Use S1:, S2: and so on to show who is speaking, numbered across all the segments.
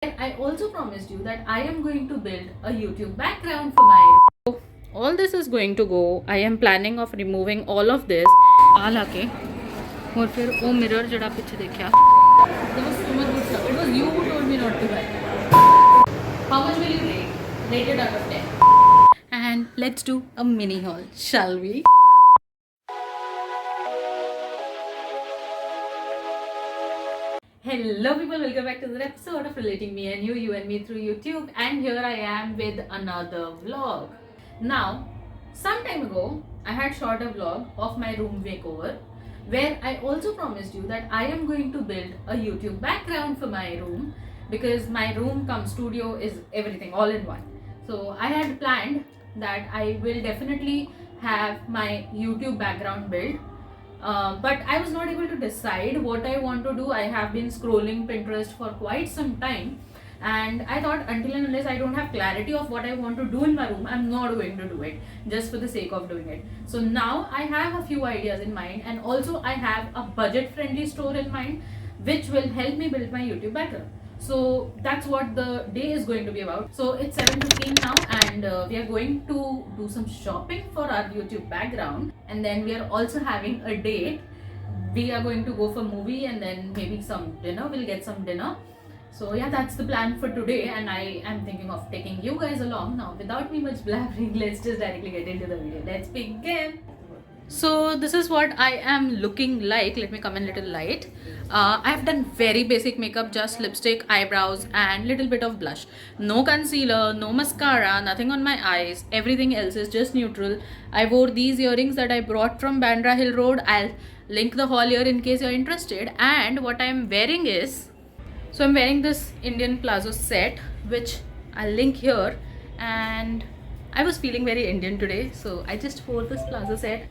S1: I also promised you that I am going to build a YouTube background for my all this is going to go. I am planning of removing all of this आ लाके और फिर वो mirror जड़ा पीछे देखा there was so much good stuff. It was you who told me not to buy. How much will you rate it out of 10? And let's do a mini haul, shall we? Hello people, welcome back to another episode of Relating Me and You and Me through YouTube, and here I am with another vlog. Now, some time ago, I had shot a vlog of my room makeover where I also promised you that I am going to build a YouTube background for my room because my room cum studio is everything all in one. So I had planned that I will definitely have my YouTube background built. But I was not able to decide what I want to do. I have been scrolling Pinterest for quite some time, and I thought until and unless I don't have clarity of what I want to do in my room, I'm not going to do it just for the sake of doing it. So now I have a few ideas in mind, and also I have a budget friendly store in mind which will help me build my YouTube background. So that's what the day is going to be about. So it's 7:15 now, and we are going to do some shopping for our YouTube background, and then we are also having a date. We are going to go for movie and then maybe some dinner. We'll get some dinner. So yeah, that's the plan for today, and I am thinking of taking you guys along. Now without me much blabbering, let's just directly get into the video. Let's begin. So this is what I am looking like. Let me come in little light. I have done very basic makeup, just lipstick, eyebrows and little bit of blush. No concealer, no mascara, nothing on my eyes. Everything else is just neutral. I wore these earrings that I brought from Bandra Hill Road. I'll link the haul here in case you're interested. And what I'm wearing is, so I'm wearing this Indian Palazzo set which I'll link here, and I was feeling very Indian today, so I just wore this Palazzo set.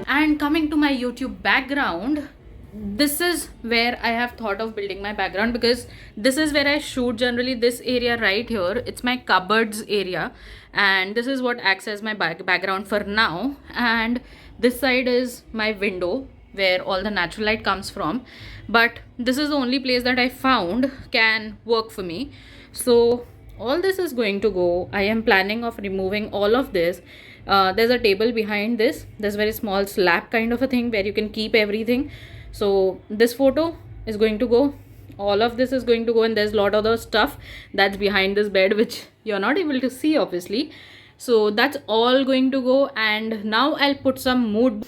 S1: And coming to my YouTube background, this is where I have thought of building my background because this is where I shoot generally. This area right here, it's my cupboards area, and this is what acts as my background for now. And this side is my window where all the natural light comes from, but this is the only place that I found can work for me. So all this is going to go. I am planning of removing all of this. There's a table behind this. There's very small slab kind of a thing where you can keep everything. So this photo is going to go, all of this is going to go, and there's a lot of other stuff that's behind this bed which you're not able to see obviously. So that's all going to go, and now I'll put some mood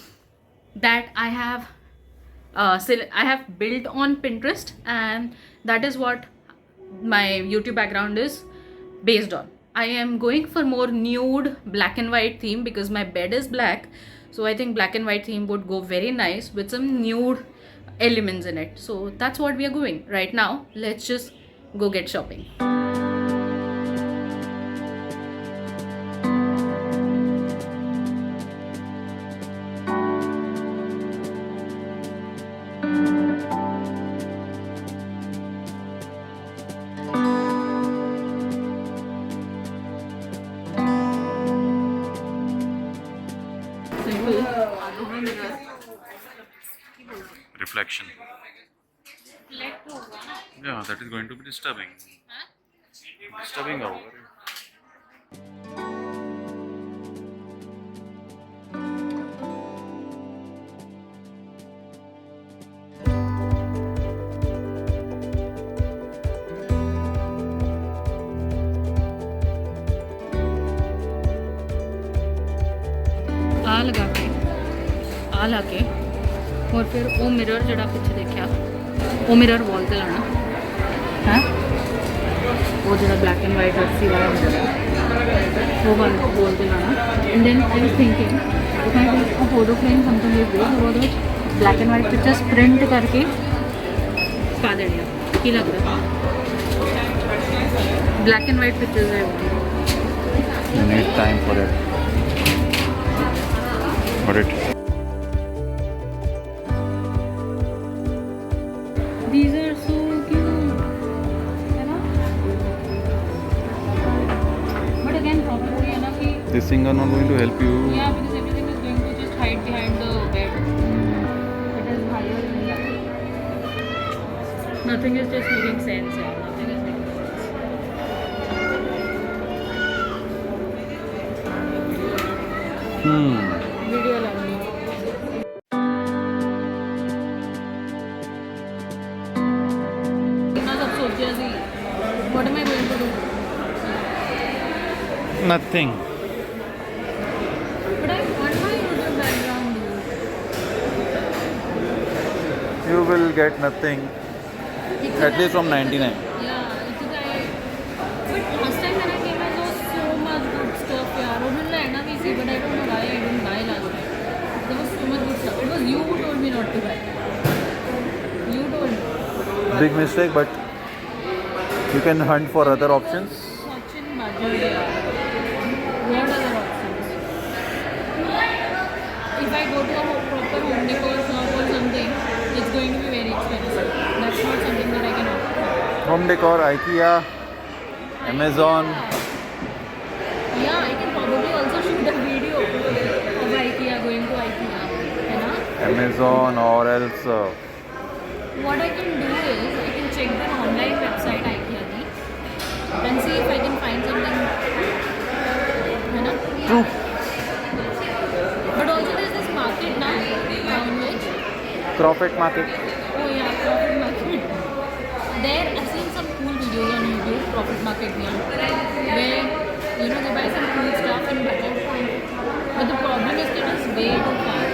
S1: that I have built on Pinterest, and that is what my YouTube background is based on. I am going for more nude black and white theme because my bed is black, so I think black and white theme would go very nice with some nude elements in it. So that's what we are going right now. Let's just go get shopping.
S2: Reflection. Yeah, that is going to be disturbing. Disturbing over.
S1: आ ला के और फिर वो mirror जड़ा पीछे देखा वो mirror wall ते लाना है, वो जड़ा ब्लैक एंड वाइट रस्सी वाला मिरर वो वॉल ते लाना. And then I was thinking if I take a photo frame something like this, वो दो black and white pictures print करके पा देनी की लग रहा ब्लैक एंड वाइट पिक्चर्स है.
S2: You need time for it. Got it.
S1: These are so cute, है ना? But again, problem वही है ना कि
S2: This thing are not going to help you.
S1: yeah, because everything is going to Nothing is just making sense. Yeah. Nothing is making sense. Video lovely. Because of Sochiazi, what am I going to do?
S2: Nothing.
S1: But I want my YouTube background.
S2: You will get nothing. At least from 99.
S1: Yeah, it's like. But last time when I came, I saw so much good stuff. Yeah, Rodunla and easy, but I don't know why I didn't buy last time. There was so much good stuff. It was you who told me not to buy. You told me.
S2: Big mistake, but you can hunt for other options.
S1: Such in budget, yeah. What other options? If I go to a proper home decor shop or something, it's going to be very expensive. That's not something that I can afford.
S2: Home decor, IKEA, Amazon.
S1: Yeah, I can probably also shoot a video of IKEA going to IKEA. You know?
S2: Amazon or else
S1: What I can do is I can check their online website IKEA ki, and see if I can find something. You know?
S2: True.
S1: But also there's this market now in which
S2: Profit market.
S1: oh yeah, profit market. There I've seen some cool videos on YouTube, profit market yeah, where you know they buy some cool stuff and budget. But the problem is that it's way too far.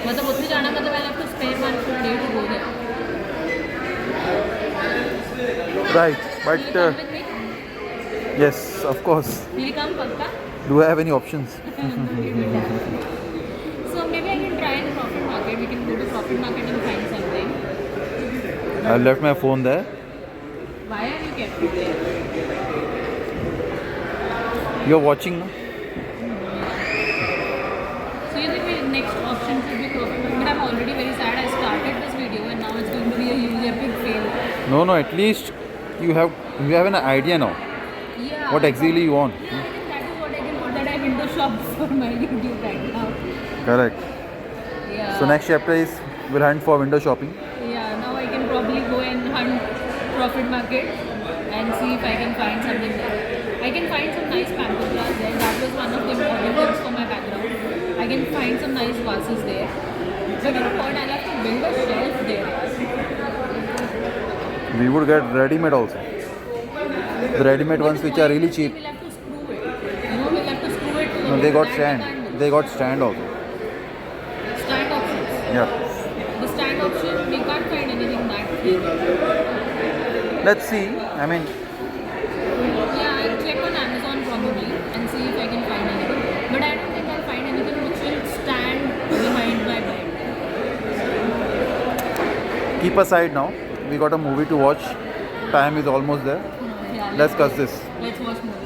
S1: मतलब उतनी जाना मतलब I have to spare 1 full day to go there.
S2: Right, but
S1: Will you come with me?
S2: yes, of course.
S1: Will you come pakka?
S2: Do I have any options?
S1: So maybe I can try in profit market. We can go to profit market and find something.
S2: I left my phone there.
S1: Why are you kept it there?
S2: You're watching now?
S1: So you think the next option should be profit market? But I'm already very sad. I started this video and now it's going to be a huge epic fail.
S2: No, at least you have an idea now.
S1: Yeah.
S2: What exactly you want?
S1: Yeah, I think that is what I can put that I window shop for my YouTube right now.
S2: Correct.
S1: Yeah.
S2: So next chapter is we'll hunt for window shopping.
S1: Yeah, now I can probably go and hunt profit market and see if I can find something there. I can find some nice pantoflas there. That was one of the important things for my background. I can find some nice vases there. But you know what? I'll have to build a shelf there.
S2: We would get ready-made also. The ready-made ones which are really cheap.
S1: We'll have to screw it. You know, we'll have to screw it to the
S2: No, they got
S1: that
S2: stand.
S1: we can't do.
S2: They got stand also.
S1: Stand options.
S2: Yeah.
S1: The stand option, we can't find anything that cheap.
S2: Let's see. I mean,
S1: Yeah, I'll check on Amazon probably and see if I can find anything. But I don't think I'll find anything which will stand behind my bed.
S2: keep aside now. We got a movie to watch. Time is almost there.
S1: Yeah,
S2: Let's discuss this.
S1: let's watch movie.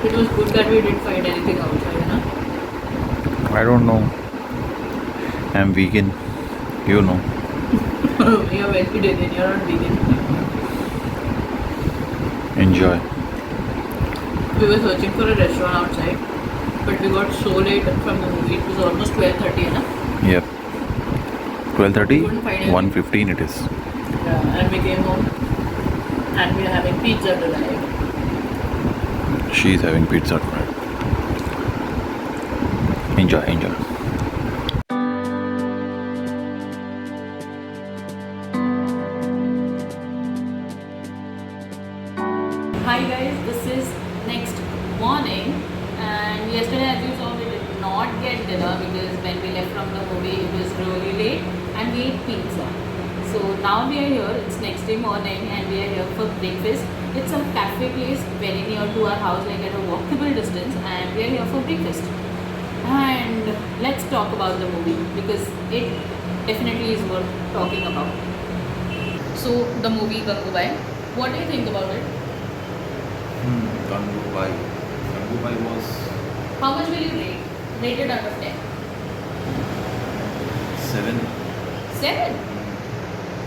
S1: It was good that we didn't find anything outside, you know?
S2: I don't know. I'm vegan. You know.
S1: You're vegetarian, you're not vegan.
S2: Enjoy.
S1: We were searching for a restaurant outside, but we got so late from the movie. It was almost 12:30, na?
S2: Yep. 12:30.
S1: Couldn't find anything.
S2: 1:15 it is.
S1: Yeah, and we came home and we are having pizza tonight.
S2: She's having pizza tonight. Enjoy.
S1: Hi guys, this is next morning, and yesterday as you saw we did not get dinner because when we left from the movie it was really late and we ate pizza. So now we are here, it's next day morning and we are here for breakfast. It's a cafe place very near to our house, like at a walkable distance, and we are here for breakfast. And let's talk about the movie because it definitely is worth talking about. So the movie Gangubai, what do you think about it?
S3: Gangubai. Gangubai was
S1: How much will you rate it out of 10?
S3: 7.
S1: 7.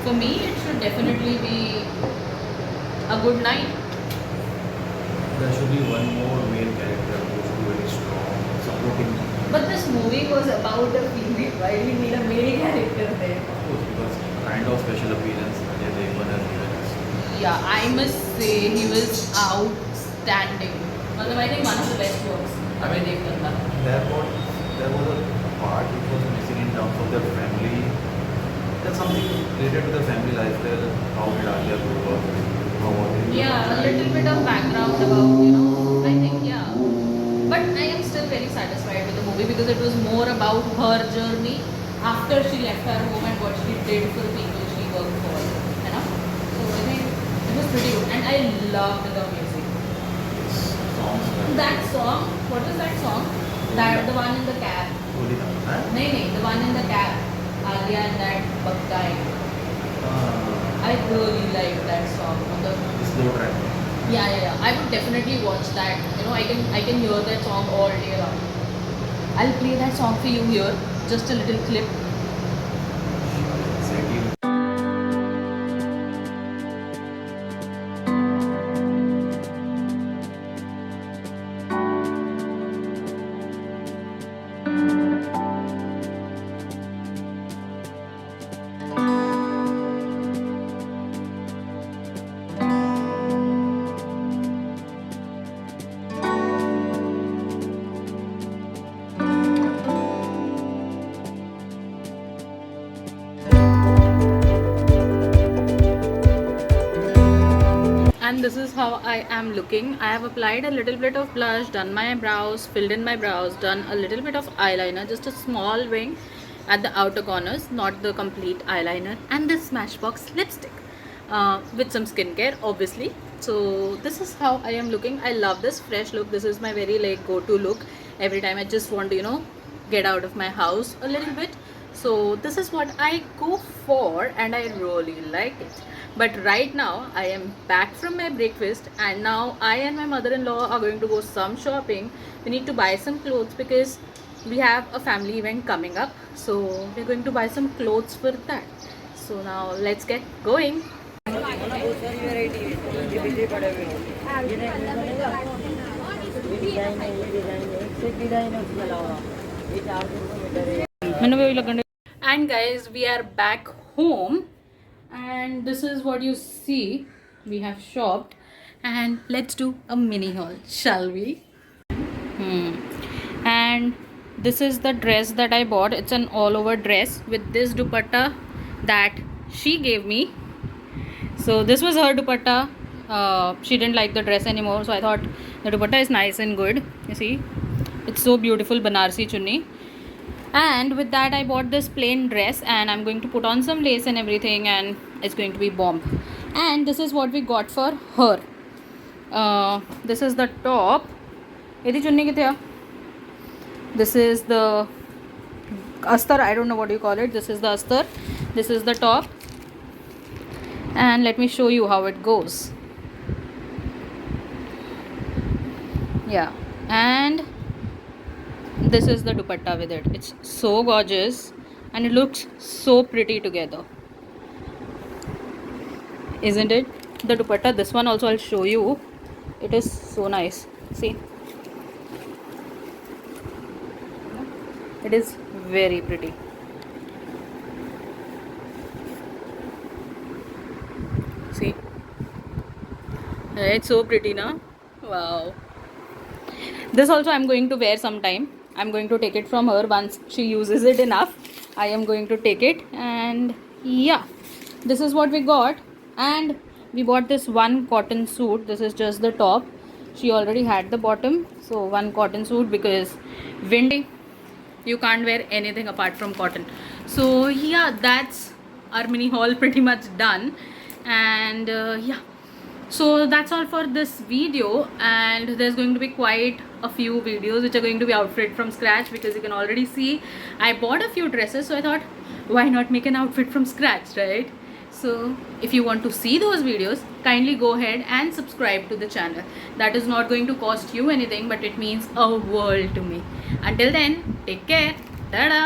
S1: For me, it should definitely be a good 9.
S3: There should be one more male character who's very strong, supporting.
S1: But this movie was about a female. Why do we need a male character there?
S3: Of course, because kind of special appearance Ajay Devgn has given us.
S1: Yeah, I must say he was outstanding. I think one of the best works
S3: I mean,
S1: they've done.
S3: there was a part which was missing in terms of their family. There's something related to the family lifestyle. How did Alia grow up? How was it?
S1: Yeah, a little bit of background about, I think, yeah. But I am still very satisfied with the movie because it was more about her journey after she left her home and what she did for the people she worked for. You know? So I think it was pretty good. And I loved the music.
S3: Songs like
S1: That song, what was that song? That the one in the cab.
S3: Holi Dhamma, huh?
S1: No, the one in the cab. Alia and that guy. I really liked that song.
S3: The slow track.
S1: Yeah. I would definitely watch that. I can hear that song all day long. I'll play that song for you here. Just a little clip.
S3: Exactly.
S1: And this is how I am looking. I have applied a little bit of blush, done my brows, filled in my brows, done a little bit of eyeliner, just a small wing at the outer corners, not the complete eyeliner, and this Smashbox lipstick with some skincare, obviously. So this is how I am looking. I love this fresh look. This is my very like go-to look every time I just want to get out of my house a little bit. So this is what I go for and I really like it. But right now I am back from my breakfast and now I and my mother-in-law are going to go some shopping. We need to buy some clothes because we have a family event coming up. So we're going to buy some clothes for that. So now let's get going. And guys, we are back home and this is what you see. We have shopped and let's do a mini haul, shall we? And this is the dress that I bought. It's an all over dress with this dupatta that she gave me. So this was her dupatta. She didn't like the dress anymore, so I thought the dupatta is nice and good. You see, it's so beautiful, Banarsi chunni. And with that I bought this plain dress and I'm going to put on some lace and everything and it's going to be bomb. And this is what we got for her. This is the top. This is the astar, I don't know what you call it. This is the astar. This is the top. And let me show you how it goes. Yeah. And this is the dupatta with it. It's so gorgeous and it looks so pretty together, isn't it? The dupatta, this one also I'll show you. It is so nice. See, it is very pretty. See, it's so pretty, na? Wow. This also I'm going to wear sometime. I'm going to take it from her once she uses it enough. I am going to take it. And yeah, this is what we got. And we bought this one cotton suit. This is just the top. She already had the bottom. So one cotton suit because windy, you can't wear anything apart from cotton. So yeah, that's our mini haul pretty much done. And yeah, So that's all for this video, and there's going to be quite a few videos which are going to be outfit from scratch, because you can already see I bought a few dresses, so I thought why not make an outfit from scratch, right? So if you want to see those videos, kindly go ahead and subscribe to the channel. That is not going to cost you anything, but it means a world to me. Until then, take care. Tada!